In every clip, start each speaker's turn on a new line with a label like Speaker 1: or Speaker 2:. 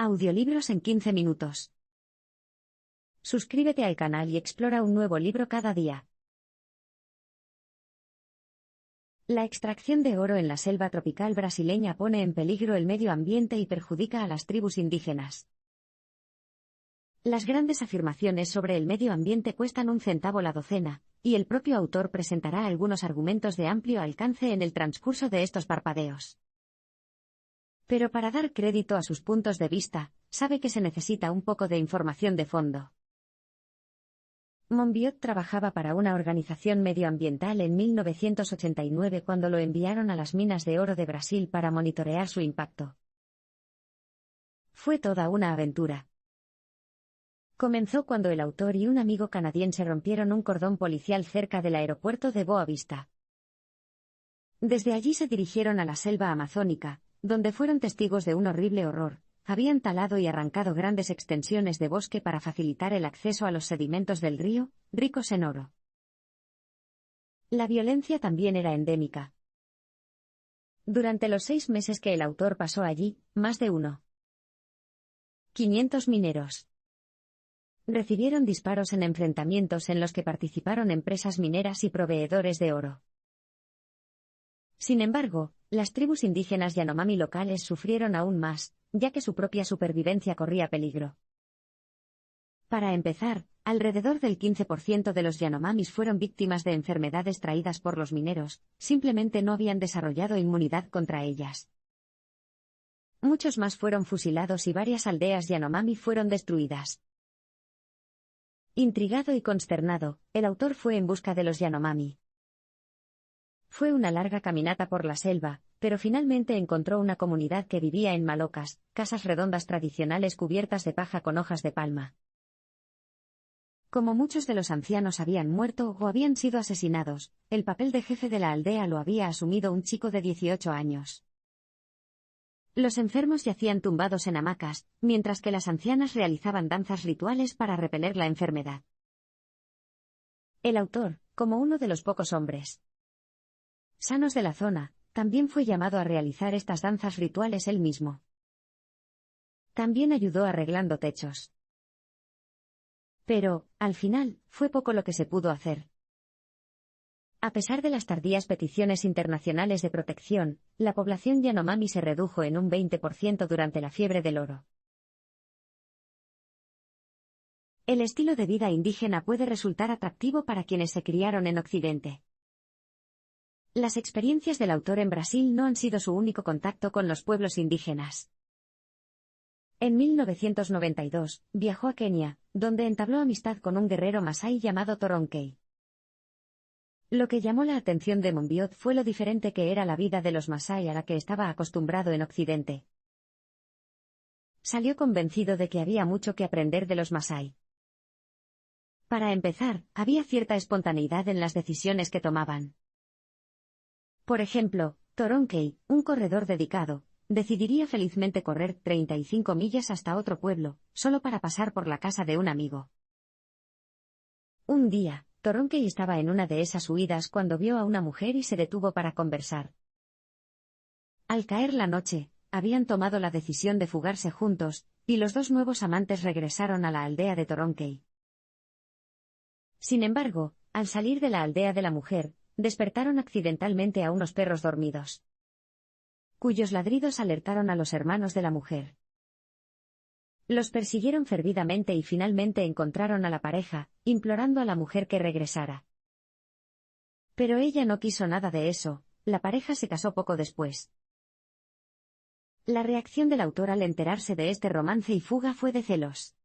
Speaker 1: Audiolibros en 15 minutos. Suscríbete al canal y explora un nuevo libro cada día. La extracción de oro en la selva tropical brasileña pone en peligro el medio ambiente y perjudica a las tribus indígenas. Las grandes afirmaciones sobre el medio ambiente cuestan un centavo la docena, y el propio autor presentará algunos argumentos de amplio alcance en el transcurso de estos parpadeos. Pero para dar crédito a sus puntos de vista, sabe que se necesita un poco de información de fondo. Monbiot trabajaba para una organización medioambiental en 1989 cuando lo enviaron a las minas de oro de Brasil para monitorear su impacto. Fue toda una aventura. Comenzó cuando el autor y un amigo canadiense rompieron un cordón policial cerca del aeropuerto de Boa Vista. Desde allí se dirigieron a la selva amazónica, donde fueron testigos de un horrible horror. Habían talado y arrancado grandes extensiones de bosque para facilitar el acceso a los sedimentos del río, ricos en oro. La violencia también era endémica. Durante los 6 meses que el autor pasó allí, más de 500 mineros recibieron disparos en enfrentamientos en los que participaron empresas mineras y proveedores de oro. Sin embargo, las tribus indígenas Yanomami locales sufrieron aún más, ya que su propia supervivencia corría peligro. Para empezar, alrededor del 15% de los Yanomamis fueron víctimas de enfermedades traídas por los mineros, simplemente no habían desarrollado inmunidad contra ellas. Muchos más fueron fusilados y varias aldeas Yanomami fueron destruidas. Intrigado y consternado, el autor fue en busca de los Yanomami. Fue una larga caminata por la selva, pero finalmente encontró una comunidad que vivía en malocas, casas redondas tradicionales cubiertas de paja con hojas de palma. Como muchos de los ancianos habían muerto o habían sido asesinados, el papel de jefe de la aldea lo había asumido un chico de 18 años. Los enfermos yacían tumbados en hamacas, mientras que las ancianas realizaban danzas rituales para repeler la enfermedad. El autor, como uno de los pocos hombres sanos de la zona, también fue llamado a realizar estas danzas rituales él mismo. También ayudó arreglando techos. Pero, al final, fue poco lo que se pudo hacer. A pesar de las tardías peticiones internacionales de protección, la población Yanomami se redujo en un 20% durante la fiebre del oro. El estilo de vida indígena puede resultar atractivo para quienes se criaron en Occidente. Las experiencias del autor en Brasil no han sido su único contacto con los pueblos indígenas. En 1992, viajó a Kenia, donde entabló amistad con un guerrero masái llamado Toronkei. Lo que llamó la atención de Monbiot fue lo diferente que era la vida de los masái a la que estaba acostumbrado en Occidente. Salió convencido de que había mucho que aprender de los masái. Para empezar, había cierta espontaneidad en las decisiones que tomaban. Por ejemplo, Toronkei, un corredor dedicado, decidiría felizmente correr 35 millas hasta otro pueblo, solo para pasar por la casa de un amigo. Un día, Toronkei estaba en una de esas huidas cuando vio a una mujer y se detuvo para conversar. Al caer la noche, habían tomado la decisión de fugarse juntos, y los dos nuevos amantes regresaron a la aldea de Toronkei. Sin embargo, al salir de la aldea de la mujer, despertaron accidentalmente a unos perros dormidos, cuyos ladridos alertaron a los hermanos de la mujer. Los persiguieron fervidamente y finalmente encontraron a la pareja, implorando a la mujer que regresara. Pero ella no quiso nada de eso, la pareja se casó poco después. La reacción del autor al enterarse de este romance y fuga fue de celos.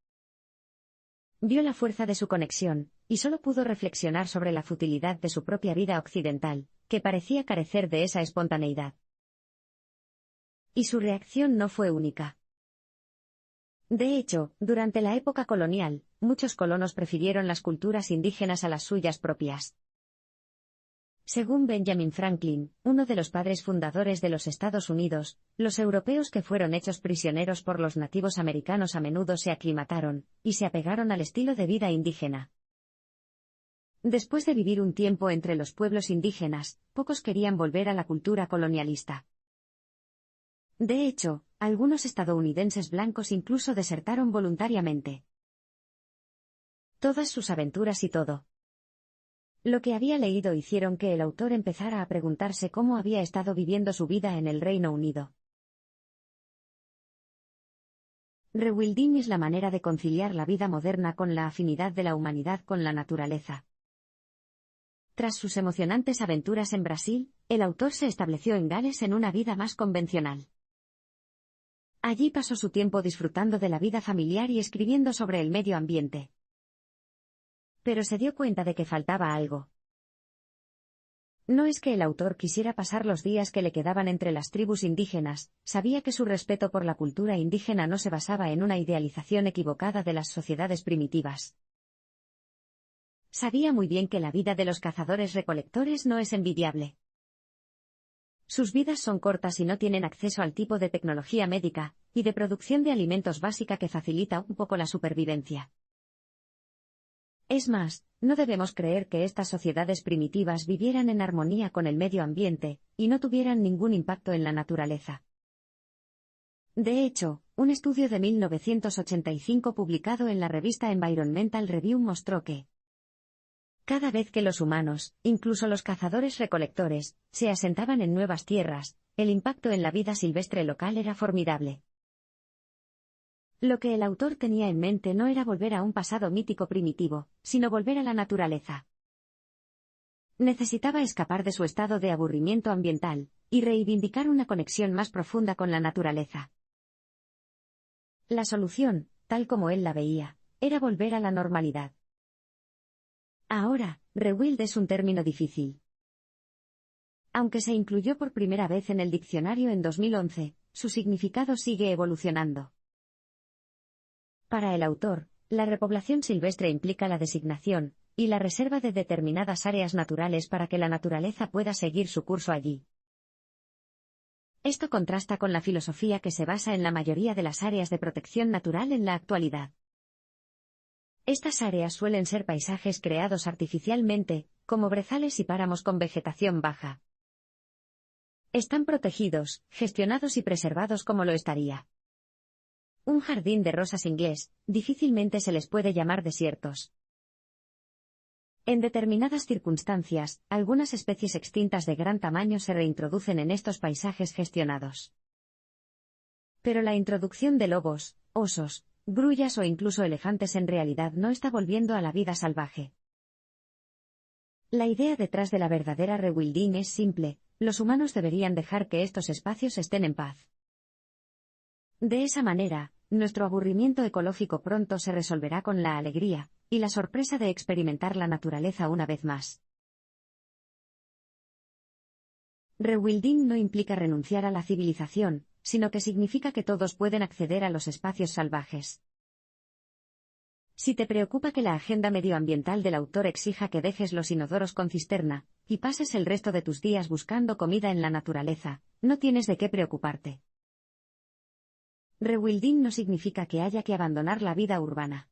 Speaker 1: Vio la fuerza de su conexión, y solo pudo reflexionar sobre la futilidad de su propia vida occidental, que parecía carecer de esa espontaneidad. Y su reacción no fue única. De hecho, durante la época colonial, muchos colonos prefirieron las culturas indígenas a las suyas propias. Según Benjamin Franklin, uno de los padres fundadores de los Estados Unidos, los europeos que fueron hechos prisioneros por los nativos americanos a menudo se aclimataron, y se apegaron al estilo de vida indígena. Después de vivir un tiempo entre los pueblos indígenas, pocos querían volver a la cultura colonialista. De hecho, algunos estadounidenses blancos incluso desertaron voluntariamente. Todas sus aventuras y todo lo que había leído hicieron que el autor empezara a preguntarse cómo había estado viviendo su vida en el Reino Unido. Rewilding es la manera de conciliar la vida moderna con la afinidad de la humanidad con la naturaleza. Tras sus emocionantes aventuras en Brasil, el autor se estableció en Gales en una vida más convencional. Allí pasó su tiempo disfrutando de la vida familiar y escribiendo sobre el medio ambiente. Pero se dio cuenta de que faltaba algo. No es que el autor quisiera pasar los días que le quedaban entre las tribus indígenas, sabía que su respeto por la cultura indígena no se basaba en una idealización equivocada de las sociedades primitivas. Sabía muy bien que la vida de los cazadores-recolectores no es envidiable. Sus vidas son cortas y no tienen acceso al tipo de tecnología médica y de producción de alimentos básica que facilita un poco la supervivencia. Es más, no debemos creer que estas sociedades primitivas vivieran en armonía con el medio ambiente y no tuvieran ningún impacto en la naturaleza. De hecho, un estudio de 1985 publicado en la revista Environmental Review mostró que cada vez que los humanos, incluso los cazadores-recolectores, se asentaban en nuevas tierras, el impacto en la vida silvestre local era formidable. Lo que el autor tenía en mente no era volver a un pasado mítico primitivo, sino volver a la naturaleza. Necesitaba escapar de su estado de aburrimiento ambiental y reivindicar una conexión más profunda con la naturaleza. La solución, tal como él la veía, era volver a la normalidad. Ahora, rewild es un término difícil. Aunque se incluyó por primera vez en el diccionario en 2011, su significado sigue evolucionando. Para el autor, la repoblación silvestre implica la designación y la reserva de determinadas áreas naturales para que la naturaleza pueda seguir su curso allí. Esto contrasta con la filosofía que se basa en la mayoría de las áreas de protección natural en la actualidad. Estas áreas suelen ser paisajes creados artificialmente, como brezales y páramos con vegetación baja. Están protegidos, gestionados y preservados como lo estaría un jardín de rosas inglés, difícilmente se les puede llamar desiertos. En determinadas circunstancias, algunas especies extintas de gran tamaño se reintroducen en estos paisajes gestionados. Pero la introducción de lobos, osos, grullas o incluso elefantes en realidad no está volviendo a la vida salvaje. La idea detrás de la verdadera rewilding es simple: los humanos deberían dejar que estos espacios estén en paz. De esa manera, nuestro aburrimiento ecológico pronto se resolverá con la alegría y la sorpresa de experimentar la naturaleza una vez más. Rewilding no implica renunciar a la civilización, sino que significa que todos pueden acceder a los espacios salvajes. Si te preocupa que la agenda medioambiental del autor exija que dejes los inodoros con cisterna y pases el resto de tus días buscando comida en la naturaleza, no tienes de qué preocuparte. Rewilding no significa que haya que abandonar la vida urbana.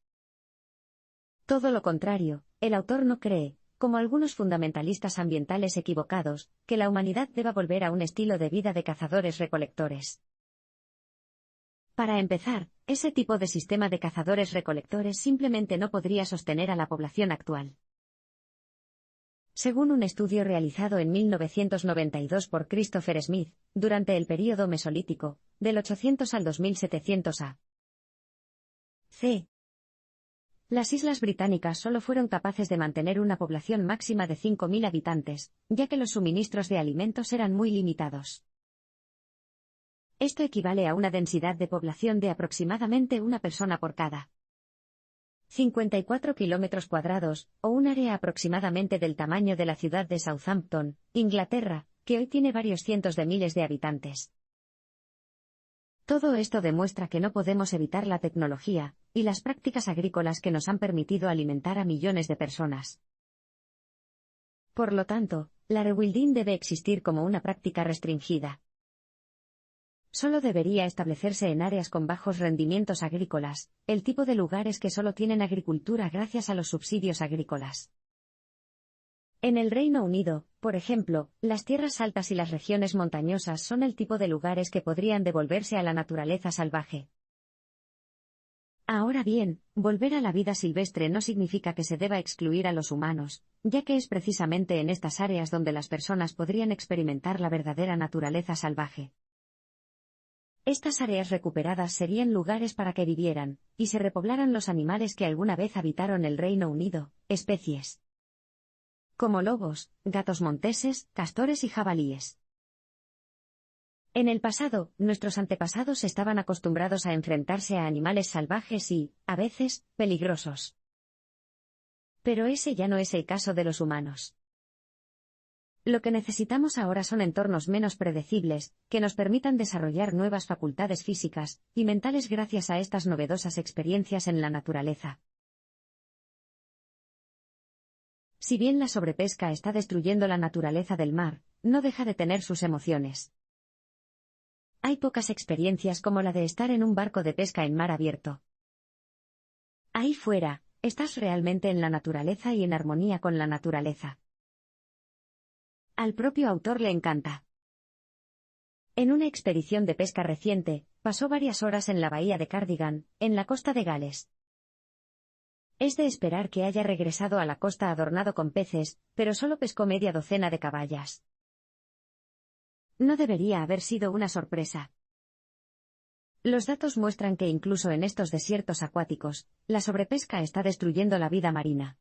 Speaker 1: Todo lo contrario, el autor no cree, como algunos fundamentalistas ambientales equivocados, que la humanidad deba volver a un estilo de vida de cazadores-recolectores. Para empezar, ese tipo de sistema de cazadores-recolectores simplemente no podría sostener a la población actual. Según un estudio realizado en 1992 por Christopher Smith, durante el período mesolítico, del 800 al 2700 a.C., las islas británicas solo fueron capaces de mantener una población máxima de 5.000 habitantes, ya que los suministros de alimentos eran muy limitados. Esto equivale a una densidad de población de aproximadamente una persona por cada 54 kilómetros cuadrados, o un área aproximadamente del tamaño de la ciudad de Southampton, Inglaterra, que hoy tiene varios cientos de miles de habitantes. Todo esto demuestra que no podemos evitar la tecnología y las prácticas agrícolas que nos han permitido alimentar a millones de personas. Por lo tanto, la rewilding debe existir como una práctica restringida. Solo debería establecerse en áreas con bajos rendimientos agrícolas, el tipo de lugares que solo tienen agricultura gracias a los subsidios agrícolas. En el Reino Unido, por ejemplo, las tierras altas y las regiones montañosas son el tipo de lugares que podrían devolverse a la naturaleza salvaje. Ahora bien, volver a la vida silvestre no significa que se deba excluir a los humanos, ya que es precisamente en estas áreas donde las personas podrían experimentar la verdadera naturaleza salvaje. Estas áreas recuperadas serían lugares para que vivieran, y se repoblaran los animales que alguna vez habitaron el Reino Unido, especies como lobos, gatos monteses, castores y jabalíes. En el pasado, nuestros antepasados estaban acostumbrados a enfrentarse a animales salvajes y, a veces, peligrosos. Pero ese ya no es el caso de los humanos. Lo que necesitamos ahora son entornos menos predecibles, que nos permitan desarrollar nuevas facultades físicas y mentales gracias a estas novedosas experiencias en la naturaleza. Si bien la sobrepesca está destruyendo la naturaleza del mar, no deja de tener sus emociones. Hay pocas experiencias como la de estar en un barco de pesca en mar abierto. Ahí fuera, estás realmente en la naturaleza y en armonía con la naturaleza. Al propio autor le encanta. En una expedición de pesca reciente, pasó varias horas en la bahía de Cardigan, en la costa de Gales. Es de esperar que haya regresado a la costa adornado con peces, pero solo pescó media docena de caballas. No debería haber sido una sorpresa. Los datos muestran que incluso en estos desiertos acuáticos, la sobrepesca está destruyendo la vida marina.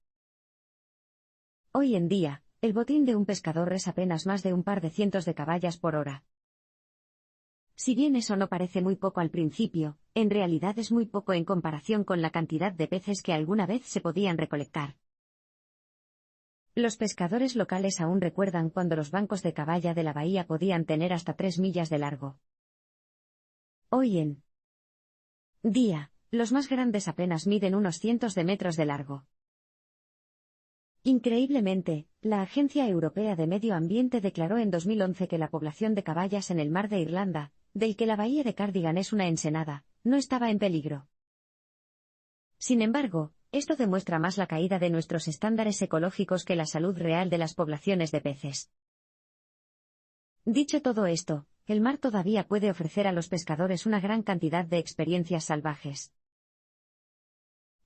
Speaker 1: Hoy en día, el botín de un pescador es apenas más de un par de cientos de caballas por hora. Si bien eso no parece muy poco al principio, en realidad es muy poco en comparación con la cantidad de peces que alguna vez se podían recolectar. Los pescadores locales aún recuerdan cuando los bancos de caballa de la bahía podían tener hasta 3 millas de largo. Hoy en día, los más grandes apenas miden unos cientos de metros de largo. Increíblemente, la Agencia Europea de Medio Ambiente declaró en 2011 que la población de caballas en el mar de Irlanda, del que la bahía de Cardigan es una ensenada, no estaba en peligro. Sin embargo, esto demuestra más la caída de nuestros estándares ecológicos que la salud real de las poblaciones de peces. Dicho todo esto, el mar todavía puede ofrecer a los pescadores una gran cantidad de experiencias salvajes.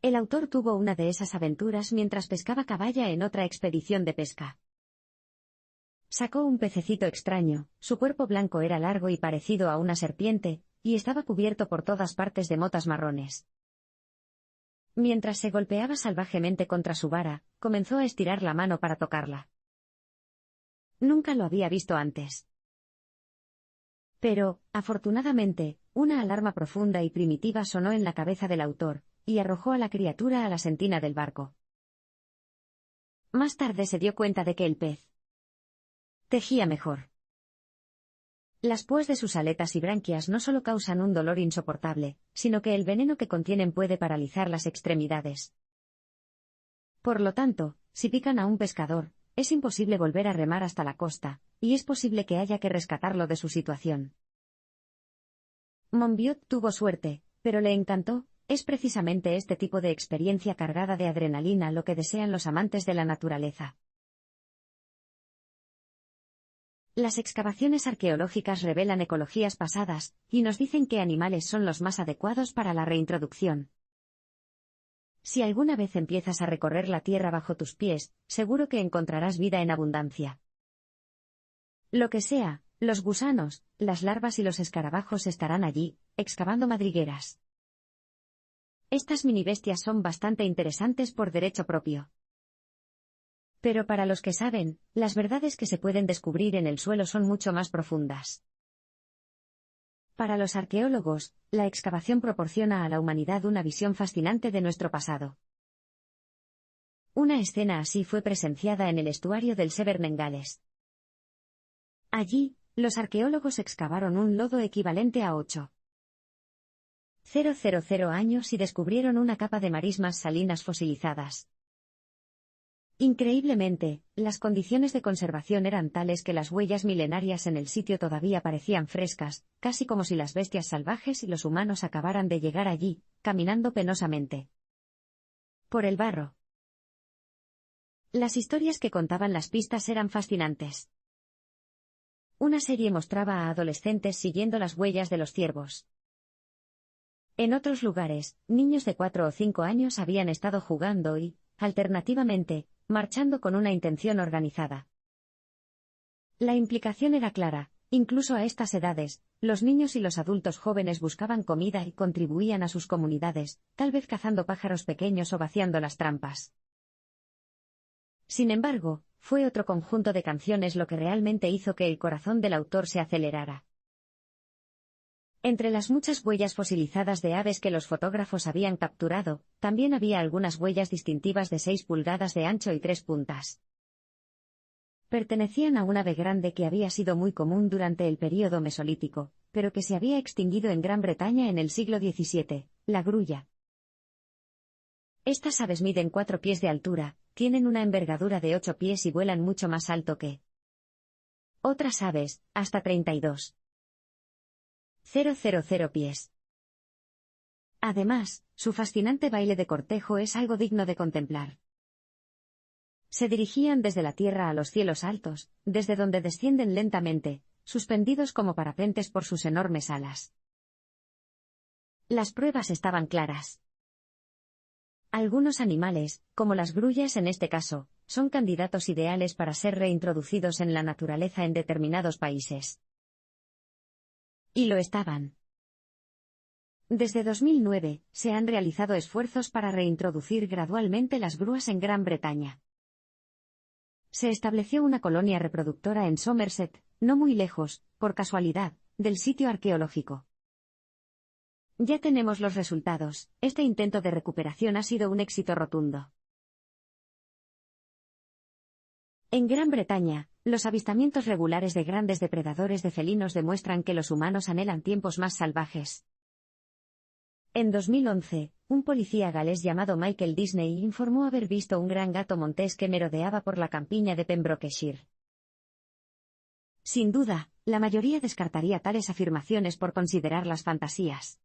Speaker 1: El autor tuvo una de esas aventuras mientras pescaba caballa en otra expedición de pesca. Sacó un pececito extraño, su cuerpo blanco era largo y parecido a una serpiente, y estaba cubierto por todas partes de motas marrones. Mientras se golpeaba salvajemente contra su vara, comenzó a estirar la mano para tocarla. Nunca lo había visto antes. Pero, afortunadamente, una alarma profunda y primitiva sonó en la cabeza del autor, y arrojó a la criatura a la sentina del barco. Más tarde se dio cuenta de que el pez tejía mejor. Las púas de sus aletas y branquias no solo causan un dolor insoportable, sino que el veneno que contienen puede paralizar las extremidades. Por lo tanto, si pican a un pescador, es imposible volver a remar hasta la costa, y es posible que haya que rescatarlo de su situación. Monbiot tuvo suerte, pero le encantó. Es precisamente este tipo de experiencia cargada de adrenalina lo que desean los amantes de la naturaleza. Las excavaciones arqueológicas revelan ecologías pasadas, y nos dicen qué animales son los más adecuados para la reintroducción. Si alguna vez empiezas a recorrer la tierra bajo tus pies, seguro que encontrarás vida en abundancia. Lo que sea, los gusanos, las larvas y los escarabajos estarán allí, excavando madrigueras. Estas minibestias son bastante interesantes por derecho propio. Pero para los que saben, las verdades que se pueden descubrir en el suelo son mucho más profundas. Para los arqueólogos, la excavación proporciona a la humanidad una visión fascinante de nuestro pasado. Una escena así fue presenciada en el estuario del Severn en Gales. Allí, los arqueólogos excavaron un lodo equivalente a 8,000 años y descubrieron una capa de marismas salinas fosilizadas. Increíblemente, las condiciones de conservación eran tales que las huellas milenarias en el sitio todavía parecían frescas, casi como si las bestias salvajes y los humanos acabaran de llegar allí, caminando penosamente por el barro. Las historias que contaban las pistas eran fascinantes. Una serie mostraba a adolescentes siguiendo las huellas de los ciervos. En otros lugares, niños de 4 o 5 años habían estado jugando y, alternativamente, marchando con una intención organizada. La implicación era clara, incluso a estas edades, los niños y los adultos jóvenes buscaban comida y contribuían a sus comunidades, tal vez cazando pájaros pequeños o vaciando las trampas. Sin embargo, fue otro conjunto de canciones lo que realmente hizo que el corazón del autor se acelerara. Entre las muchas huellas fosilizadas de aves que los fotógrafos habían capturado, también había algunas huellas distintivas de 6 pulgadas de ancho y 3 puntas. Pertenecían a un ave grande que había sido muy común durante el período mesolítico, pero que se había extinguido en Gran Bretaña en el siglo XVII, la grulla. Estas aves miden 4 pies de altura, tienen una envergadura de 8 pies y vuelan mucho más alto que otras aves, hasta 32,000 pies. Además, su fascinante baile de cortejo es algo digno de contemplar. Se dirigían desde la tierra a los cielos altos, desde donde descienden lentamente, suspendidos como parapentes por sus enormes alas. Las pruebas estaban claras. Algunos animales, como las grullas en este caso, son candidatos ideales para ser reintroducidos en la naturaleza en determinados países. Y lo estaban. Desde 2009, se han realizado esfuerzos para reintroducir gradualmente las grúas en Gran Bretaña. Se estableció una colonia reproductora en Somerset, no muy lejos, por casualidad, del sitio arqueológico. Ya tenemos los resultados, este intento de recuperación ha sido un éxito rotundo. En Gran Bretaña, los avistamientos regulares de grandes depredadores de felinos demuestran que los humanos anhelan tiempos más salvajes. En 2011, un policía galés llamado Michael Disney informó haber visto un gran gato montés que merodeaba por la campiña de Pembrokeshire. Sin duda, la mayoría descartaría tales afirmaciones por considerarlas fantasías.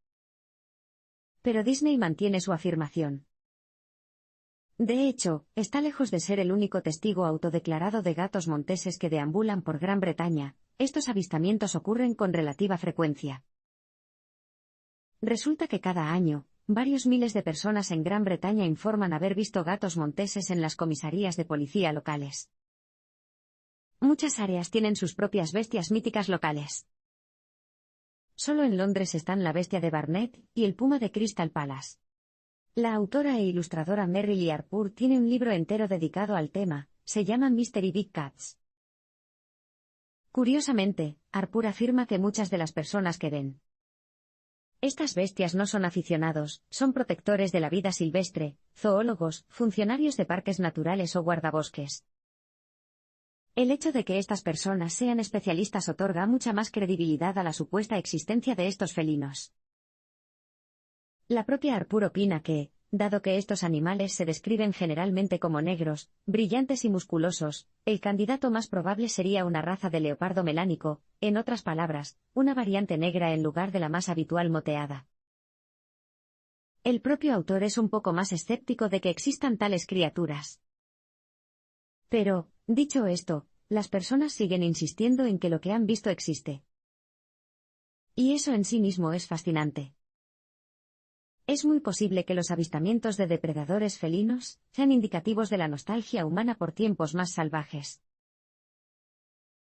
Speaker 1: Pero Disney mantiene su afirmación. De hecho, está lejos de ser el único testigo autodeclarado de gatos monteses que deambulan por Gran Bretaña, estos avistamientos ocurren con relativa frecuencia. Resulta que cada año, varios miles de personas en Gran Bretaña informan haber visto gatos monteses en las comisarías de policía locales. Muchas áreas tienen sus propias bestias míticas locales. Solo en Londres están la bestia de Barnet y el puma de Crystal Palace. La autora e ilustradora Mary Lee Harpur tiene un libro entero dedicado al tema, se llama Mystery Big Cats. Curiosamente, Harpur afirma que muchas de las personas que ven estas bestias no son aficionados, son protectores de la vida silvestre, zoólogos, funcionarios de parques naturales o guardabosques. El hecho de que estas personas sean especialistas otorga mucha más credibilidad a la supuesta existencia de estos felinos. La propia Harpur opina que, dado que estos animales se describen generalmente como negros, brillantes y musculosos, el candidato más probable sería una raza de leopardo melánico, en otras palabras, una variante negra en lugar de la más habitual moteada. El propio autor es un poco más escéptico de que existan tales criaturas. Pero, dicho esto, las personas siguen insistiendo en que lo que han visto existe. Y eso en sí mismo es fascinante. Es muy posible que los avistamientos de depredadores felinos sean indicativos de la nostalgia humana por tiempos más salvajes.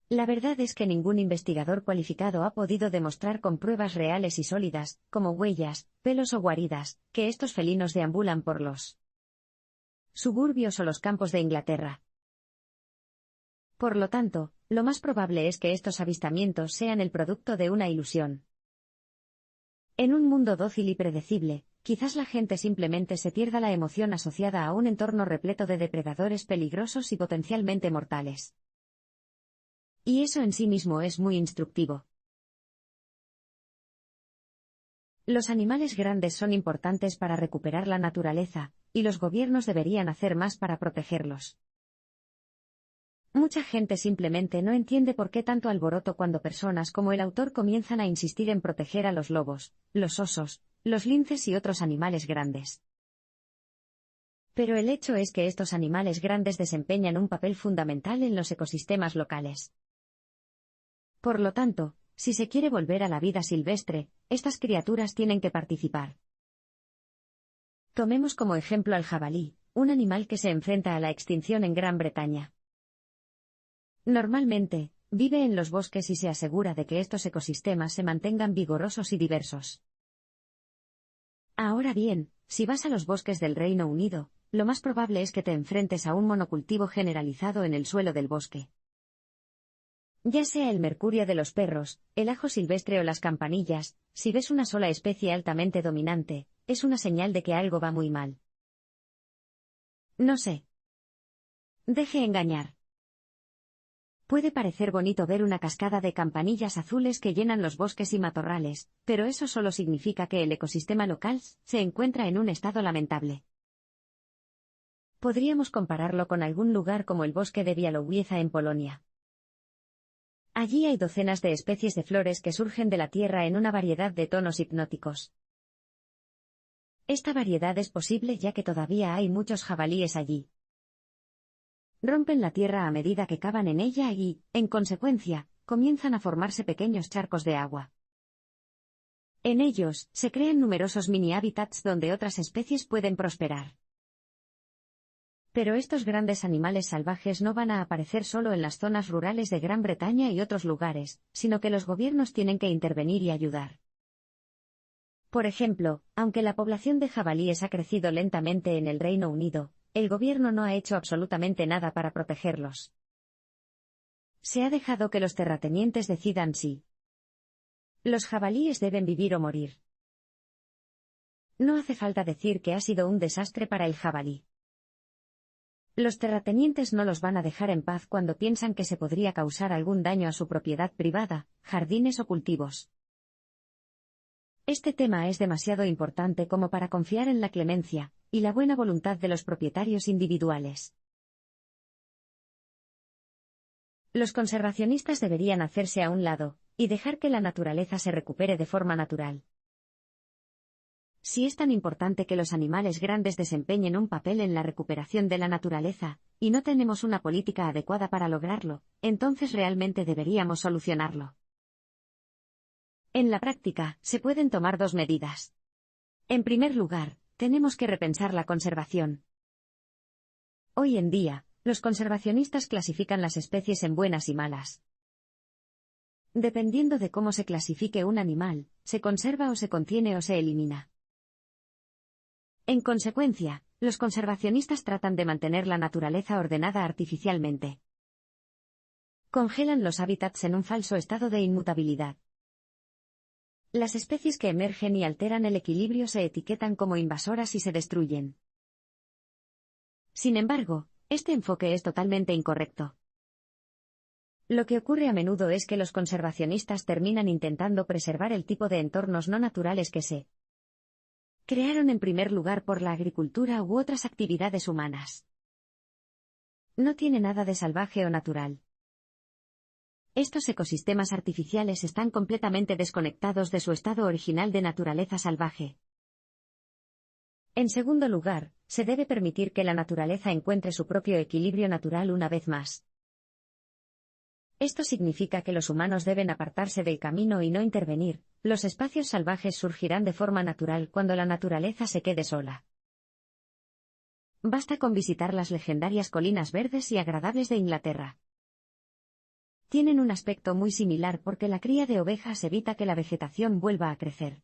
Speaker 1: La verdad es que ningún investigador cualificado ha podido demostrar con pruebas reales y sólidas, como huellas, pelos o guaridas, que estos felinos deambulan por los suburbios o los campos de Inglaterra. Por lo tanto, lo más probable es que estos avistamientos sean el producto de una ilusión. En un mundo dócil y predecible, quizás la gente simplemente se pierda la emoción asociada a un entorno repleto de depredadores peligrosos y potencialmente mortales. Y eso en sí mismo es muy instructivo. Los animales grandes son importantes para recuperar la naturaleza, y los gobiernos deberían hacer más para protegerlos. Mucha gente simplemente no entiende por qué tanto alboroto cuando personas como el autor comienzan a insistir en proteger a los lobos, los osos, los linces y otros animales grandes. Pero el hecho es que estos animales grandes desempeñan un papel fundamental en los ecosistemas locales. Por lo tanto, si se quiere volver a la vida silvestre, estas criaturas tienen que participar. Tomemos como ejemplo al jabalí, un animal que se enfrenta a la extinción en Gran Bretaña. Normalmente, vive en los bosques y se asegura de que estos ecosistemas se mantengan vigorosos y diversos. Ahora bien, si vas a los bosques del Reino Unido, lo más probable es que te enfrentes a un monocultivo generalizado en el suelo del bosque. Ya sea el mercurio de los perros, el ajo silvestre o las campanillas, si ves una sola especie altamente dominante, es una señal de que algo va muy mal. No sé. Deje engañar. Puede parecer bonito ver una cascada de campanillas azules que llenan los bosques y matorrales, pero eso solo significa que el ecosistema local se encuentra en un estado lamentable. Podríamos compararlo con algún lugar como el bosque de Białowieża en Polonia. Allí hay docenas de especies de flores que surgen de la tierra en una variedad de tonos hipnóticos. Esta variedad es posible ya que todavía hay muchos jabalíes allí. Rompen la tierra a medida que cavan en ella y, en consecuencia, comienzan a formarse pequeños charcos de agua. En ellos, se crean numerosos mini hábitats donde otras especies pueden prosperar. Pero estos grandes animales salvajes no van a aparecer solo en las zonas rurales de Gran Bretaña y otros lugares, sino que los gobiernos tienen que intervenir y ayudar. Por ejemplo, aunque la población de jabalíes ha crecido lentamente en el Reino Unido, el gobierno no ha hecho absolutamente nada para protegerlos. Se ha dejado que los terratenientes decidan si los jabalíes deben vivir o morir. No hace falta decir que ha sido un desastre para el jabalí. Los terratenientes no los van a dejar en paz cuando piensan que se podría causar algún daño a su propiedad privada, jardines o cultivos. Este tema es demasiado importante como para confiar en la clemencia y la buena voluntad de los propietarios individuales. Los conservacionistas deberían hacerse a un lado y dejar que la naturaleza se recupere de forma natural. Si es tan importante que los animales grandes desempeñen un papel en la recuperación de la naturaleza, y no tenemos una política adecuada para lograrlo, entonces realmente deberíamos solucionarlo. En la práctica, se pueden tomar dos medidas. En primer lugar, tenemos que repensar la conservación. Hoy en día, los conservacionistas clasifican las especies en buenas y malas. Dependiendo de cómo se clasifique un animal, se conserva o se contiene o se elimina. En consecuencia, los conservacionistas tratan de mantener la naturaleza ordenada artificialmente. Congelan los hábitats en un falso estado de inmutabilidad. Las especies que emergen y alteran el equilibrio se etiquetan como invasoras y se destruyen. Sin embargo, este enfoque es totalmente incorrecto. Lo que ocurre a menudo es que los conservacionistas terminan intentando preservar el tipo de entornos no naturales que se crearon en primer lugar por la agricultura u otras actividades humanas. No tiene nada de salvaje o natural. Estos ecosistemas artificiales están completamente desconectados de su estado original de naturaleza salvaje. En segundo lugar, se debe permitir que la naturaleza encuentre su propio equilibrio natural una vez más. Esto significa que los humanos deben apartarse del camino y no intervenir. Los espacios salvajes surgirán de forma natural cuando la naturaleza se quede sola. Basta con visitar las legendarias colinas verdes y agradables de Inglaterra. Tienen un aspecto muy similar porque la cría de ovejas evita que la vegetación vuelva a crecer.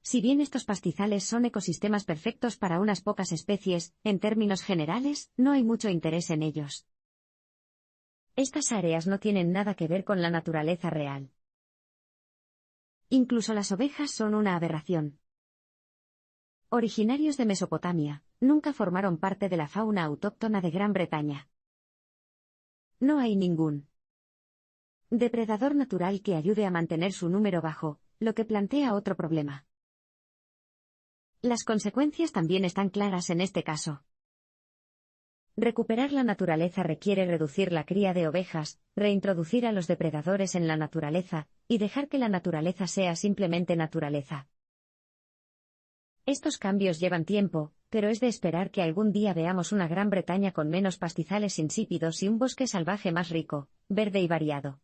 Speaker 1: Si bien estos pastizales son ecosistemas perfectos para unas pocas especies, en términos generales, no hay mucho interés en ellos. Estas áreas no tienen nada que ver con la naturaleza real. Incluso las ovejas son una aberración. Originarios de Mesopotamia, nunca formaron parte de la fauna autóctona de Gran Bretaña. No hay ningún depredador natural que ayude a mantener su número bajo, lo que plantea otro problema. Las consecuencias también están claras en este caso. Recuperar la naturaleza requiere reducir la cría de ovejas, reintroducir a los depredadores en la naturaleza, y dejar que la naturaleza sea simplemente naturaleza. Estos cambios llevan tiempo, pero es de esperar que algún día veamos una Gran Bretaña con menos pastizales insípidos y un bosque salvaje más rico, verde y variado.